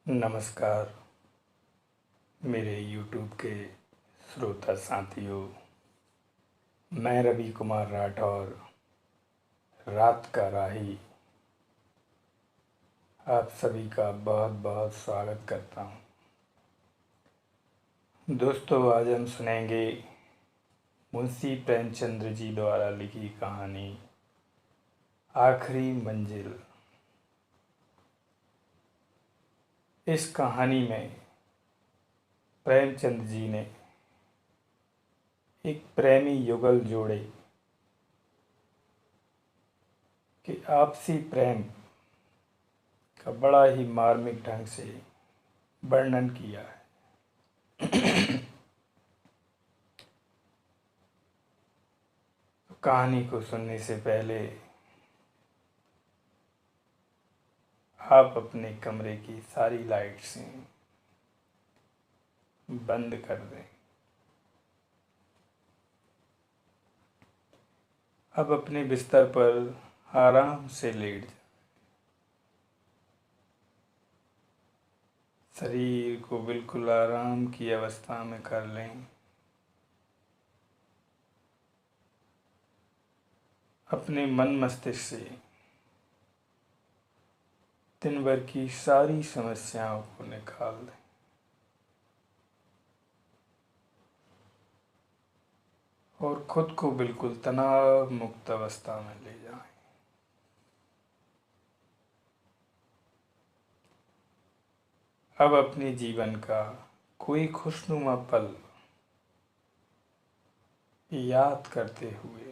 नमस्कार मेरे YouTube के श्रोता साथियों। मैं रवि कुमार राठौर, रात का राही, आप सभी का बहुत बहुत स्वागत करता हूँ। दोस्तों, आज हम सुनेंगे मुंशी प्रेमचंद्र जी द्वारा लिखी कहानी आखिरी मंजिल। इस कहानी में प्रेमचंद जी ने एक प्रेमी युगल जोड़े कि आपसी प्रेम का बड़ा ही मार्मिक ढंग से वर्णन किया है। कहानी को सुनने से पहले आप अपने कमरे की सारी लाइट्स बंद कर दें। अब अपने बिस्तर पर आराम से लेट जाएं। शरीर को बिल्कुल आराम की अवस्था में कर लें। अपने मन मस्तिष्क से दिन भर की सारी समस्याओं को निकाल दें। और खुद को बिल्कुल तनाव मुक्त अवस्था में ले जाएं। अब अपने जीवन का कोई खुशनुमा पल याद करते हुए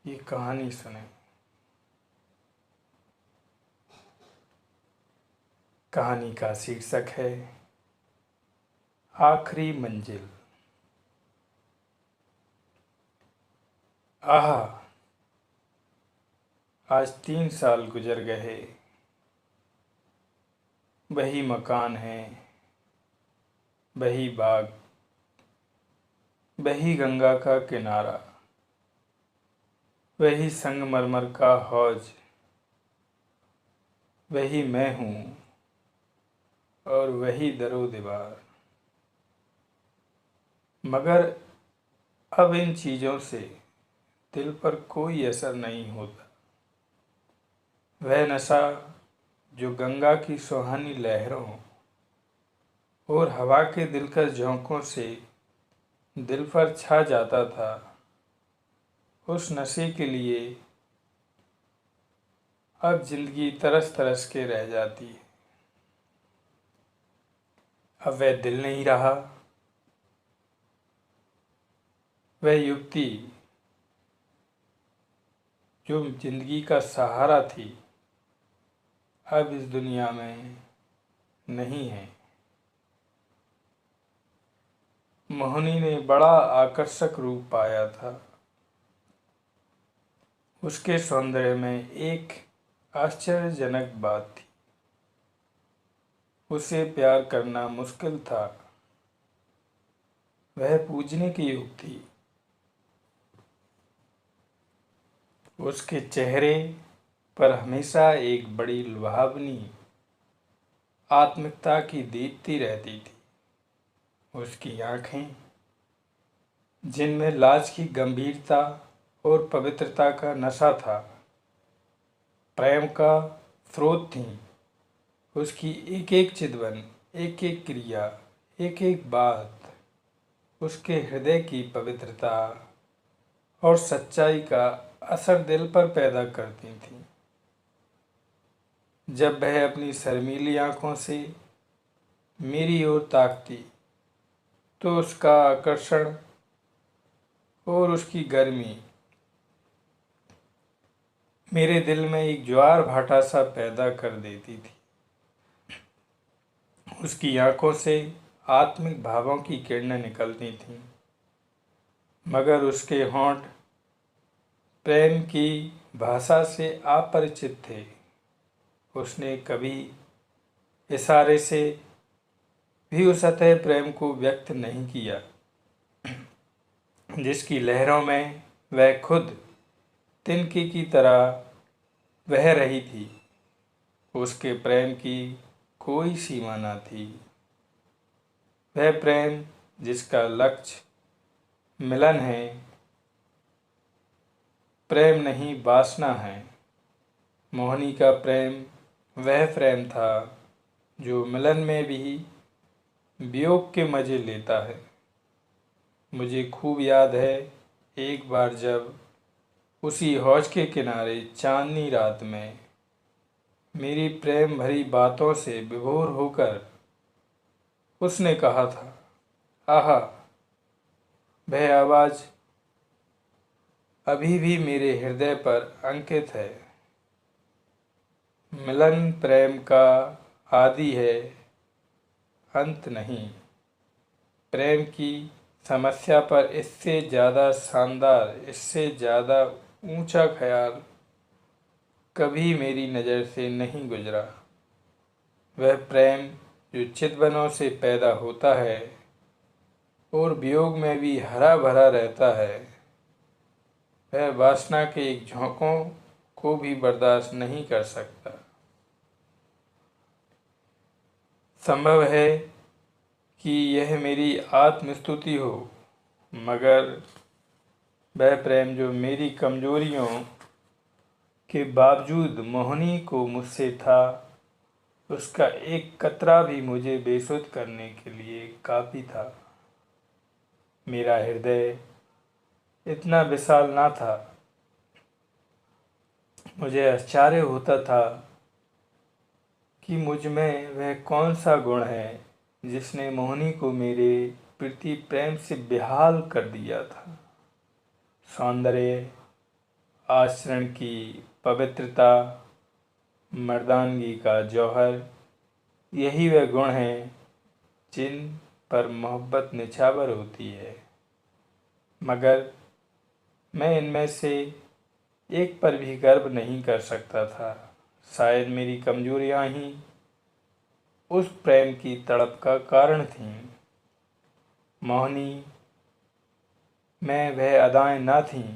ये कहानी सुने। कहानी का शीर्षक है आखिरी मंजिल। आहा, आज 3 साल गुजर गए। वही मकान है, वही बाग, वही गंगा का किनारा, वही संगमरमर का हौज, वही मैं हूँ और वही दरो दीवार। मगर अब इन चीज़ों से दिल पर कोई असर नहीं होता। वह नशा जो गंगा की सुहानी लहरों और हवा के दिलकश झोंकों से दिल पर छा जाता था, उस नशे के लिए अब जिंदगी तरस तरस के रह जाती है। अब वह दिल नहीं रहा। वह युवती जो जिंदगी का सहारा थी, अब इस दुनिया में नहीं है। मोहिनी ने बड़ा आकर्षक रूप पाया था। उसके सौंदर्य में एक आश्चर्यजनक बात थी। उसे प्यार करना मुश्किल था। वह पूजने की योग्य थी। उसके चेहरे पर हमेशा एक बड़ी लुभावनी आत्मिकता की दीप्ति रहती थी। उसकी आंखें, जिनमें लाज की गंभीरता और पवित्रता का नशा था, प्रेम का स्रोत थीं। उसकी एक एक चितवन, एक एक क्रिया, एक एक बात उसके हृदय की पवित्रता और सच्चाई का असर दिल पर पैदा करती थी। जब वह अपनी शर्मीली आंखों से मेरी ओर ताकती तो उसका आकर्षण और उसकी गर्मी मेरे दिल में एक ज्वार भाटा सा पैदा कर देती थी। उसकी आंखों से आत्मिक भावों की किरणें निकलती थीं, मगर उसके होंठ प्रेम की भाषा से अपरिचित थे। उसने कभी इशारे से भी उस अतः प्रेम को व्यक्त नहीं किया जिसकी लहरों में वह खुद तिनके की तरह बह रही थी। उसके प्रेम की कोई सीमा न थी। वह प्रेम जिसका लक्ष्य मिलन है, प्रेम नहीं वासना है। मोहिनी का प्रेम वह प्रेम था जो मिलन में भी वियोग के मज़े लेता है। मुझे खूब याद है, एक बार जब उसी हौज के किनारे चांदनी रात में मेरी प्रेम भरी बातों से विभोर होकर उसने कहा था, आहा, वह आवाज़ अभी भी मेरे हृदय पर अंकित है। मिलन प्रेम का आदि है, अंत नहीं। प्रेम की समस्या पर इससे ज़्यादा शानदार, इससे ज़्यादा ऊंचा ख्याल कभी मेरी नज़र से नहीं गुजरा। वह प्रेम जो चितवनों से पैदा होता है और वियोग में भी हरा भरा रहता है, वह वासना के एक झोंकों को भी बर्दाश्त नहीं कर सकता। संभव है कि यह मेरी आत्मस्तुति हो, मगर वह प्रेम जो मेरी कमजोरियों के बावजूद मोहिनी को मुझसे था, उसका एक कतरा भी मुझे बेसुध करने के लिए काफ़ी था। मेरा हृदय इतना विशाल ना था। मुझे आश्चर्य होता था कि मुझ में वह कौन सा गुण है जिसने मोहिनी को मेरे प्रति प्रेम से बेहाल कर दिया था। सौंदर्य, आचरण की पवित्रता, मर्दानगी का जौहर, यही वह गुण हैं जिन पर मोहब्बत निछावर होती है। मगर मैं इनमें से एक पर भी गर्व नहीं कर सकता था। शायद मेरी कमजोरियां ही उस प्रेम की तड़प का कारण थीं। मोहिनी में वह अदाएं न थीं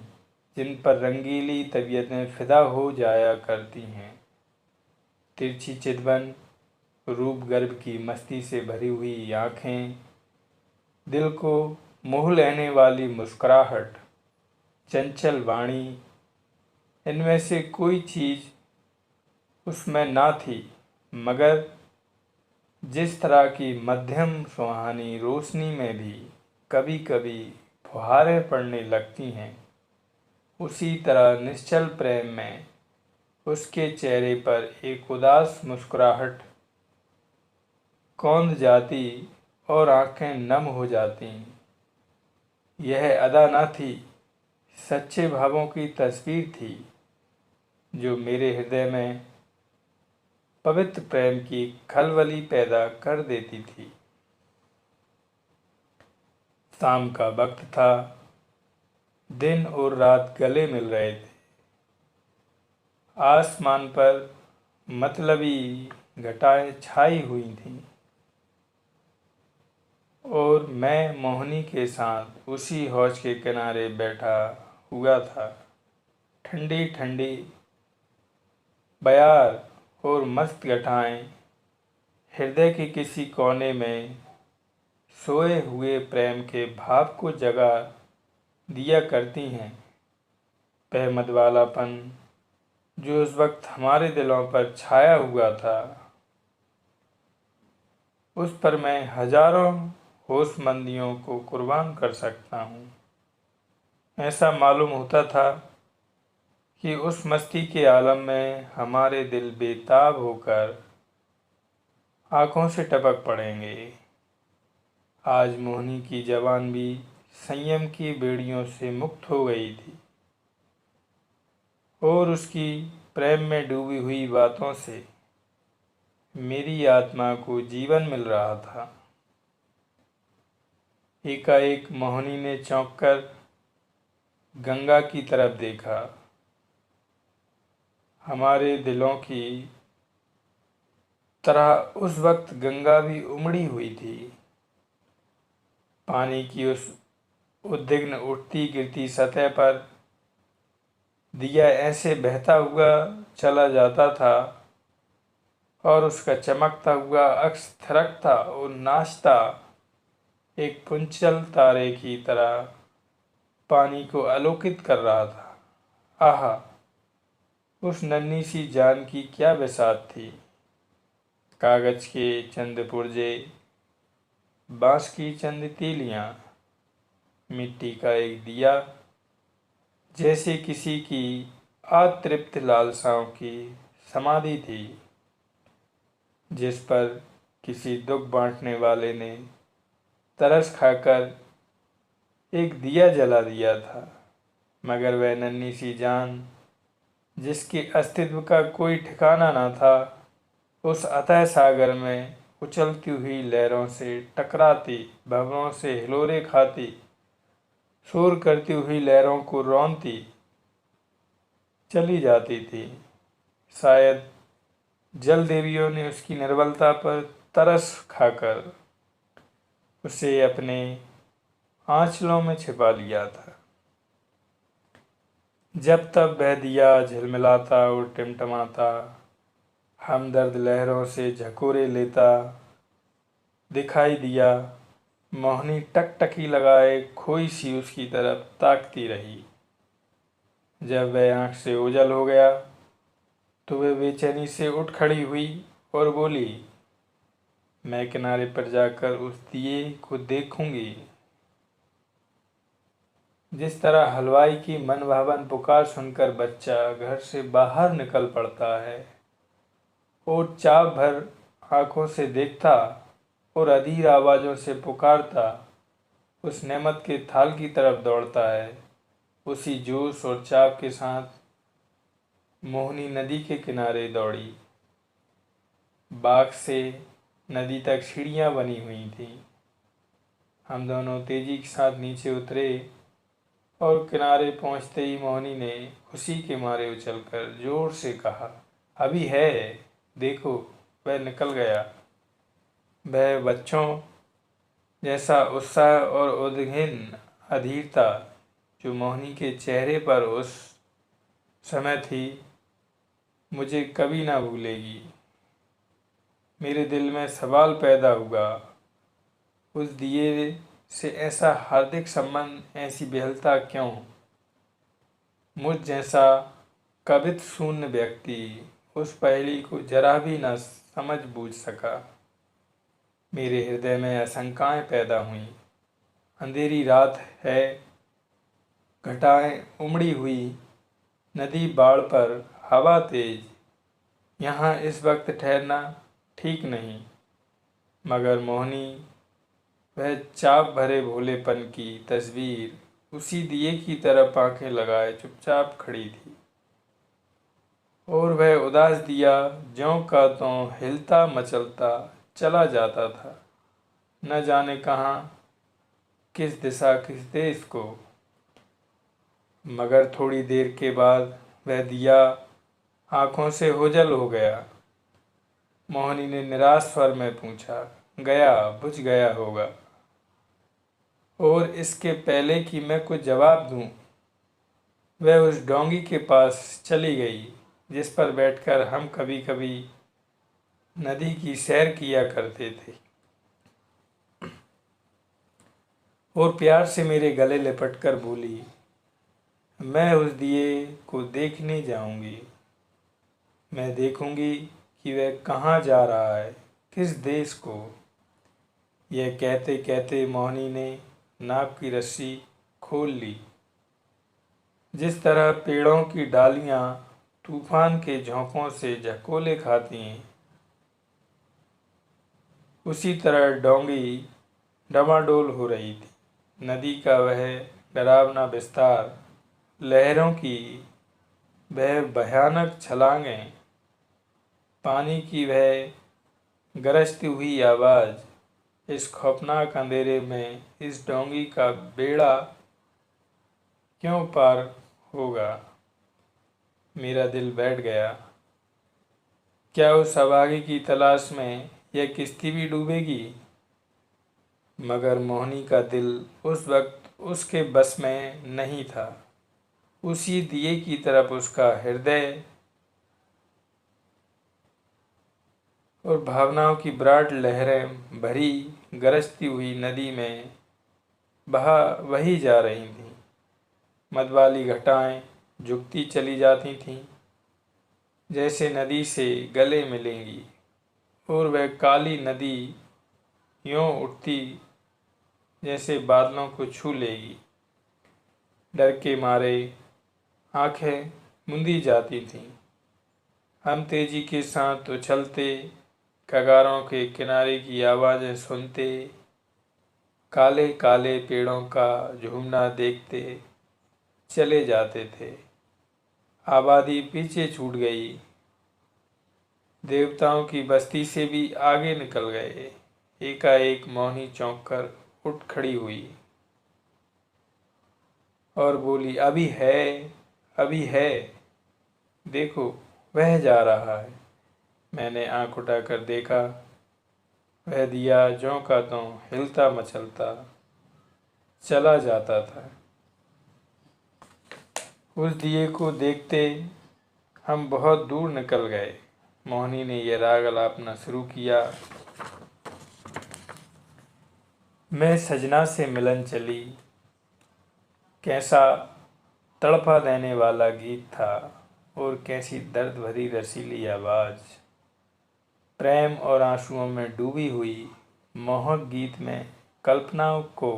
जिन पर रंगीली तबीयतें फिदा हो जाया करती हैं। तिरछी चितवन, रूप गर्भ की मस्ती से भरी हुई आँखें, दिल को मोह लेने वाली मुस्कुराहट, चंचल वाणी, इनमें से कोई चीज़ उसमें ना थी। मगर जिस तरह की मध्यम सुहानी रोशनी में भी कभी कभी फुहारें पड़ने लगती हैं, उसी तरह निश्चल प्रेम में उसके चेहरे पर एक उदास मुस्कुराहट कौंध जाती और आंखें नम हो जाती। यह अदा न थी, सच्चे भावों की तस्वीर थी जो मेरे हृदय में पवित्र प्रेम की खलबली पैदा कर देती थी। शाम का वक्त था, दिन और रात गले मिल रहे थे। आसमान पर मतलबी घटाएं छाई हुई थीं और मैं मोहिनी के साथ उसी हौज के किनारे बैठा हुआ था। ठंडी ठंडी बयार और मस्त घटाएं हृदय के किसी कोने में सोए हुए प्रेम के भाव को जगा दिया करती हैं। वह मधुबालापन जो उस वक्त हमारे दिलों पर छाया हुआ था, उस पर मैं हजारों होशमंदियों को कुर्बान कर सकता हूँ। ऐसा मालूम होता था कि उस मस्ती के आलम में हमारे दिल बेताब होकर आँखों से टपक पड़ेंगे। आज मोहिनी की जवान भी संयम की बेड़ियों से मुक्त हो गई थी और उसकी प्रेम में डूबी हुई बातों से मेरी आत्मा को जीवन मिल रहा था। एकाएक मोहिनी ने चौंक कर गंगा की तरफ देखा। हमारे दिलों की तरह उस वक्त गंगा भी उमड़ी हुई थी। पानी की उस उद्विग्न उठती गिरती सतह पर दिया ऐसे बहता हुआ चला जाता था और उसका चमकता हुआ अक्स थिरकता और नाचता एक पुंचल तारे की तरह पानी को आलोकित कर रहा था। आहा, उस नन्ही सी जान की क्या बिसात थी। कागज के चंद पुर्जे, बांस की चंद तीलियां, मिट्टी का एक दिया, जैसे किसी की अतृप्त लालसाओं की समाधि थी, जिस पर किसी दुख बांटने वाले ने तरस खाकर एक दिया जला दिया था। मगर वह नन्ही सी जान, जिसके अस्तित्व का कोई ठिकाना न था, उस अथाह सागर में उछलती हुई लहरों से टकराती, भंवरों से हिलोरे खाती, शोर करती हुई लहरों को रौंदती चली जाती थी। शायद जल देवियों ने उसकी निर्बलता पर तरस खाकर उसे अपने आंचलों में छिपा लिया था। जब तब वह दिया झिलमिलाता और टिमटमाता, हमदर्द लहरों से झकोरे लेता दिखाई दिया। मोहनी टकटकी लगाए खोई सी उसकी तरफ ताकती रही। जब वह आंख से ओझल हो गया तो वह बेचैनी से उठ खड़ी हुई और बोली, मैं किनारे पर जाकर उस दिए को देखूंगी। जिस तरह हलवाई की मनभावन पुकार सुनकर बच्चा घर से बाहर निकल पड़ता है और चाव भर आंखों से देखता और अधीर आवाज़ों से पुकारता उस नेमत के थाल की तरफ दौड़ता है, उसी जोश और चाव के साथ मोहनी नदी के किनारे दौड़ी। बाग से नदी तक सीढ़ियाँ बनी हुई थीं। हम दोनों तेजी के साथ नीचे उतरे और किनारे पहुंचते ही मोहनी ने खुशी के मारे उछलकर जोर से कहा, अभी है, देखो वह निकल गया। वह बच्चों जैसा उत्साह और उद्विग्न अधीरता जो मोहनी के चेहरे पर उस समय थी, मुझे कभी ना भूलेगी। मेरे दिल में सवाल पैदा हुआ, उस दिए से ऐसा हार्दिक संबंध, ऐसी बेहलता क्यों? मुझ जैसा कवित्व शून्य व्यक्ति उस पहेली को जरा भी न समझ बूझ सका। मेरे हृदय में आशंकाएं पैदा हुईं। अंधेरी रात है, घटाएं उमड़ी हुई, नदी बाढ़ पर, हवा तेज। यहाँ इस वक्त ठहरना ठीक नहीं। मगर मोहनी, वह चाप भरे भोलेपन की तस्वीर उसी दिए की तरफ आंखें लगाए चुपचाप खड़ी थी। और वह उदास दिया ज्यों का त्यों हिलता मचलता चला जाता था, न जाने कहाँ, किस दिशा, किस देश को। मगर थोड़ी देर के बाद वह दिया आंखों से ओझल हो गया। मोहनी ने निराश स्वर में पूछा, गया, बुझ गया होगा। और इसके पहले कि मैं कुछ जवाब दूं, वह उस डोंगी के पास चली गई जिस पर बैठकर हम कभी कभी नदी की सैर किया करते थे, और प्यार से मेरे गले लिपटकर बोली, मैं उस दिए को देखने जाऊंगी। मैं देखूंगी कि वह कहाँ जा रहा है, किस देश को। यह कहते कहते मोहनी ने नाव की रस्सी खोल ली। जिस तरह पेड़ों की डालियां तूफान के झोंकों से झकोले खाती हैं, उसी तरह डोंगी डमाडोल हो रही थी। नदी का वह डरावना विस्तार, लहरों की वह भयानक छलांगें, पानी की वह गरजती हुई आवाज़, इस खौफनाक अंधेरे में इस डोंगी का बेड़ा क्यों पार होगा? मेरा दिल बैठ गया। क्या उस अभागे की तलाश में यह किश्ती भी डूबेगी? मगर मोहनी का दिल उस वक्त उसके बस में नहीं था। उसी दिए की तरफ उसका हृदय और भावनाओं की विराट लहरें भरी गरजती हुई नदी में वही जा रही थीं। मधवाली घटाएं झुकती चली जाती थीं, जैसे नदी से गले मिलेंगी, और वह काली नदी यूं उठती जैसे बादलों को छू लेगी। डर के मारे आंखें मुंदी जाती थीं। हम तेजी के साथ उछलते, कगारों के किनारे की आवाज़ें सुनते, काले काले पेड़ों का झूमना देखते चले जाते थे। आबादी पीछे छूट गई, देवताओं की बस्ती से भी आगे निकल गए। एकाएक मोहिनी चौंक कर उठ खड़ी हुई और बोली, अभी है, अभी है, देखो वह जा रहा है। मैंने आंख उठाकर देखा, वह दिया ज्यों का त्यों हिलता मचलता चला जाता था। उस दिए को देखते हम बहुत दूर निकल गए। मोहिनी ने यह राग अलापना शुरू किया। मैं सजना से मिलन चली, कैसा तड़पा देने वाला गीत था, और कैसी दर्द भरी रसीली आवाज़। प्रेम और आंसुओं में डूबी हुई मोहक गीत में कल्पनाओं को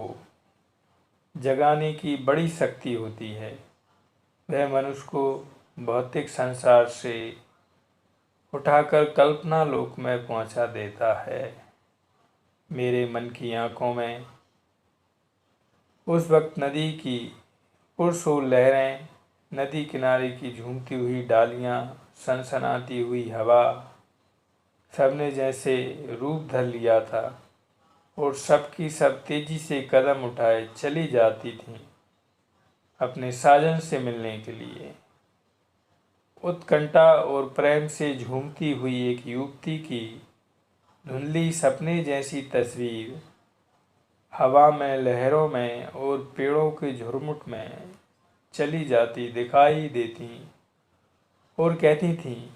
जगाने की बड़ी शक्ति होती है। वह मनुष्य को भौतिक संसार से उठाकर कल्पना लोक में पहुंचा देता है। मेरे मन की आंखों में उस वक्त नदी की पुरसोर लहरें, नदी किनारे की झूमती हुई डालियां, सनसनाती हुई हवा, सबने जैसे रूप धर लिया था, और सबकी सब तेजी से कदम उठाए चली जाती थीं अपने साजन से मिलने के लिए। उत्कंठा और प्रेम से झूमती हुई एक युवती की धुंधली सपने जैसी तस्वीर हवा में, लहरों में और पेड़ों के झुरमुट में चली जाती दिखाई देती और कहती थी,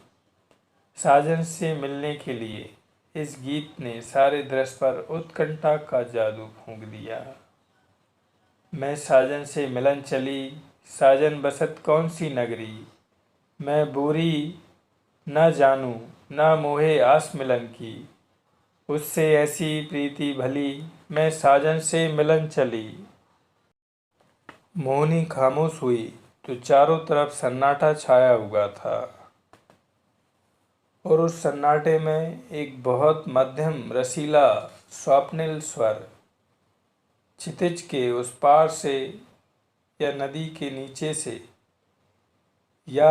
साजन से मिलने के लिए। इस गीत ने सारे दृश्य पर उत्कंठा का जादू फूंक दिया। मैं साजन से मिलन चली, साजन बसत कौन सी नगरी, मैं बुरी न जानूं न मोहे आस मिलन की, उससे ऐसी प्रीति भली, मैं साजन से मिलन चली। मोहिनी खामोश हुई तो चारों तरफ सन्नाटा छाया हुआ था, और उस सन्नाटे में एक बहुत मध्यम रसीला स्वप्निल स्वर क्षितिज के उस पार से या नदी के नीचे से या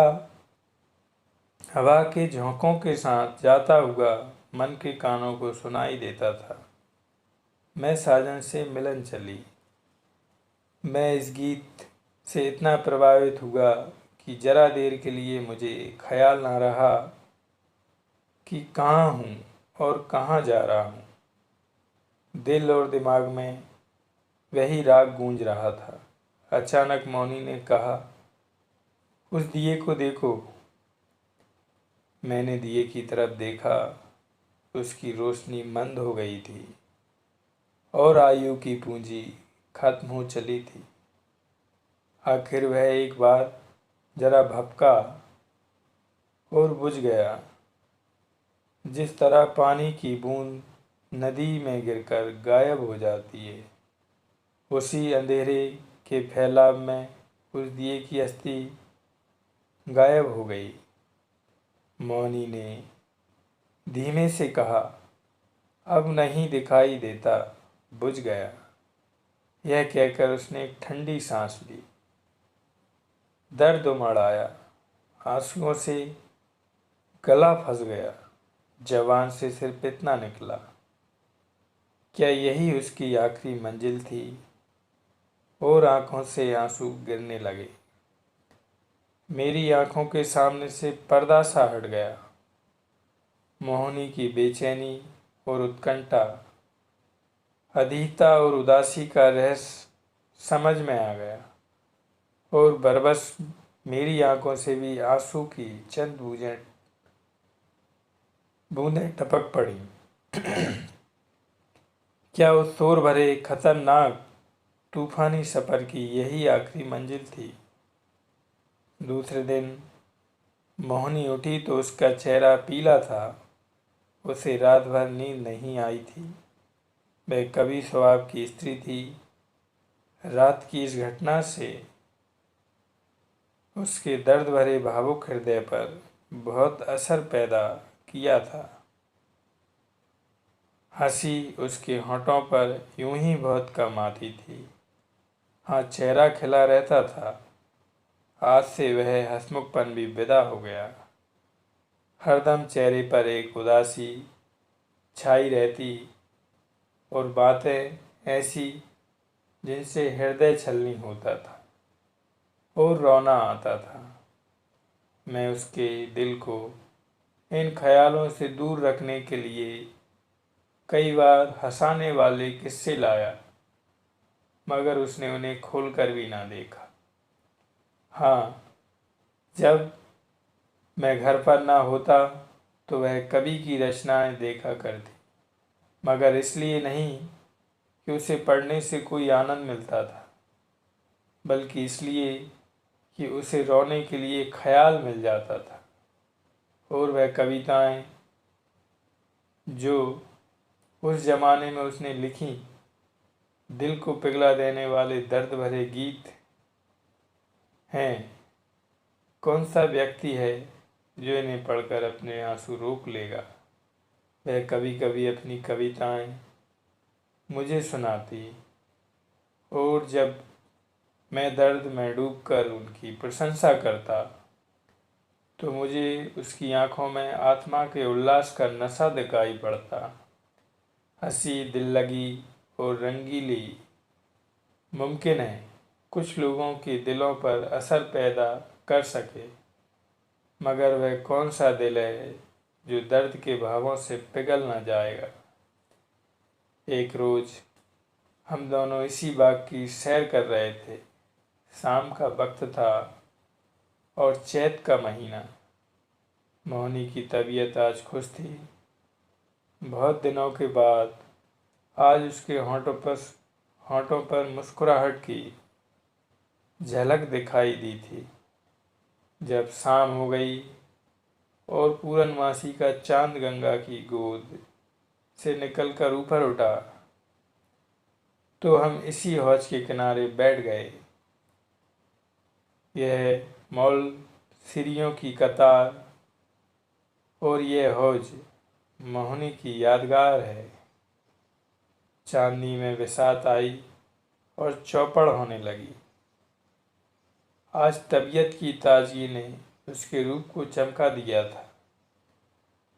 हवा के झोंकों के साथ जाता हुआ मन के कानों को सुनाई देता था। मैं साजन से मिलन चली। मैं इस गीत से इतना प्रभावित हुआ कि जरा देर के लिए मुझे ख्याल ना रहा कि कहाँ हूँ और कहाँ जा रहा हूँ। दिल और दिमाग में वही राग गूंज रहा था। अचानक मौनी ने कहा, उस दिए को देखो। मैंने दिए की तरफ देखा। उसकी रोशनी मंद हो गई थी और आयु की पूंजी खत्म हो चली थी। आखिर वह एक बार जरा भपका और बुझ गया, जिस तरह पानी की बूंद नदी में गिरकर गायब हो जाती है। उसी अंधेरे के फैलाव में उस दिए की अस्थि गायब हो गई। मौनी ने धीमे से कहा, अब नहीं दिखाई देता, बुझ गया। यह कहकर उसने एक ठंडी सांस ली। दर्द उमड़ आया, आंसुओं से गला फंस गया, जबान से सिर्फ इतना निकला, क्या यही उसकी आखिरी मंजिल थी? और आंखों से आंसू गिरने लगे। मेरी आंखों के सामने से पर्दा सा हट गया। मोहिनी की बेचैनी और उत्कंठा, अधीरता और उदासी का रहस्य समझ में आ गया, और बरबस मेरी आंखों से भी आंसू की चंद बूंदें टपक पड़ी। क्या उस शोर भरे खतरनाक तूफानी सफर की यही आखिरी मंजिल थी? दूसरे दिन मोहनी उठी तो उसका चेहरा पीला था। उसे रात भर नींद नहीं आई थी। वह कवि स्वभाव की स्त्री थी। रात की इस घटना से उसके दर्द भरे भावुक हृदय पर बहुत असर पैदा किया था। हंसी उसके होठों पर यूं ही बहुत कम आती थी। हाँ, चेहरा खिला रहता था। आज से वह हंसमुखपन भी विदा हो गया। हरदम चेहरे पर एक उदासी छाई रहती और बातें ऐसी जिनसे हृदय छलनी होता था और रोना आता था। मैं उसके दिल को इन ख्यालों से दूर रखने के लिए कई बार हंसाने वाले किस्से लाया, मगर उसने उन्हें खोलकर भी ना देखा। हाँ, जब मैं घर पर ना होता तो वह कवि की रचनाएं देखा करती, मगर इसलिए नहीं कि उसे पढ़ने से कोई आनंद मिलता था, बल्कि इसलिए कि उसे रोने के लिए ख्याल मिल जाता था। और वह कविताएं जो उस जमाने में उसने लिखी, दिल को पिघला देने वाले दर्द भरे गीत हैं। कौन सा व्यक्ति है जो इन्हें पढ़कर अपने आंसू रोक लेगा? वह कभी कभी अपनी कविताएं मुझे सुनाती और जब मैं दर्द में डूबकर उनकी प्रशंसा करता तो मुझे उसकी आंखों में आत्मा के उल्लास का नशा दिखाई पड़ता। हंसी, दिल लगी और रंगीली मुमकिन है कुछ लोगों के दिलों पर असर पैदा कर सके, मगर वह कौन सा दिल है जो दर्द के भावों से पिघल न जाएगा? एक रोज हम दोनों इसी बाग की सैर कर रहे थे। शाम का वक्त था और चैत का महीना। मोहनी की तबीयत आज खुश थी। बहुत दिनों के बाद आज उसके होंठों पर मुस्कुराहट की झलक दिखाई दी थी। जब शाम हो गई और पूरनमासी का चांद गंगा की गोद से निकलकर ऊपर उठा तो हम इसी हौज के किनारे बैठ गए। यह मॉल सीढ़ियों की कतार और यह हौज मोहनी की यादगार है। चांदनी में बिसात आई और चौपड़ होने लगी। आज तबीयत की ताजगी ने उसके रूप को चमका दिया था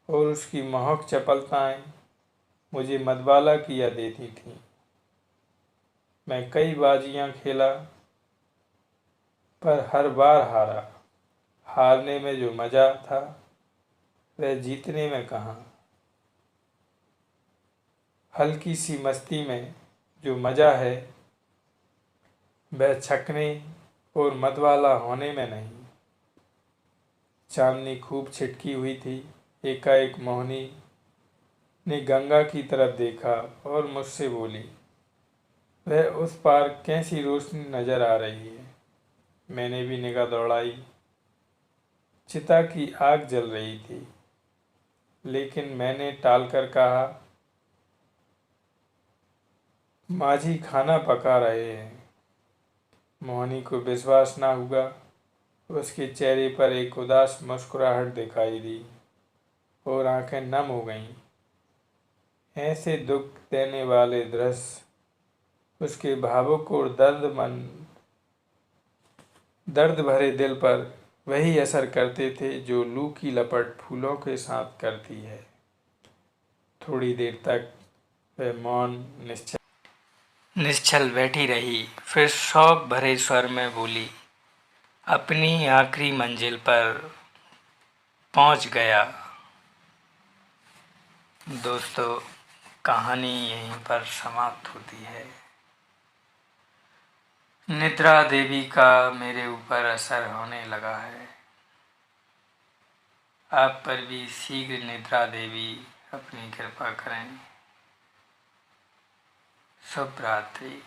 और उसकी महक चपलताएं मुझे मधुबाला किया देती थीं। मैं कई बाजियां खेला पर हर बार हारा। हारने में जो मज़ा था वह जीतने में कहाँ। हल्की सी मस्ती में जो मज़ा है वह छकने और मधुबाला होने में नहीं। चांदनी खूब छिटकी हुई थी। एकाएक मोहनी ने गंगा की तरफ देखा और मुझसे बोली, वह उस पार कैसी रोशनी नजर आ रही है? मैंने भी निगाह दौड़ाई। चिता की आग जल रही थी, लेकिन मैंने टालकर कहा, माझी खाना पका रहे हैं। मोहनी को विश्वास ना हुआ। उसके चेहरे पर एक उदास मुस्कुराहट दिखाई दी और आंखें नम हो गईं। ऐसे दुख देने वाले दृश्य उसके भावुक और दर्द भरे दिल पर वही असर करते थे जो लू की लपट फूलों के साथ करती है। थोड़ी देर तक वह मौन निश्चल बैठी रही, फिर शौक भरे स्वर में बोली, अपनी आखिरी मंजिल पर पहुंच गया। दोस्तों, कहानी यहीं पर समाप्त होती है। निद्रा देवी का मेरे ऊपर असर होने लगा है। आप पर भी शीघ्र निद्रा देवी अपनी कृपा करें। शुभ रात्रि।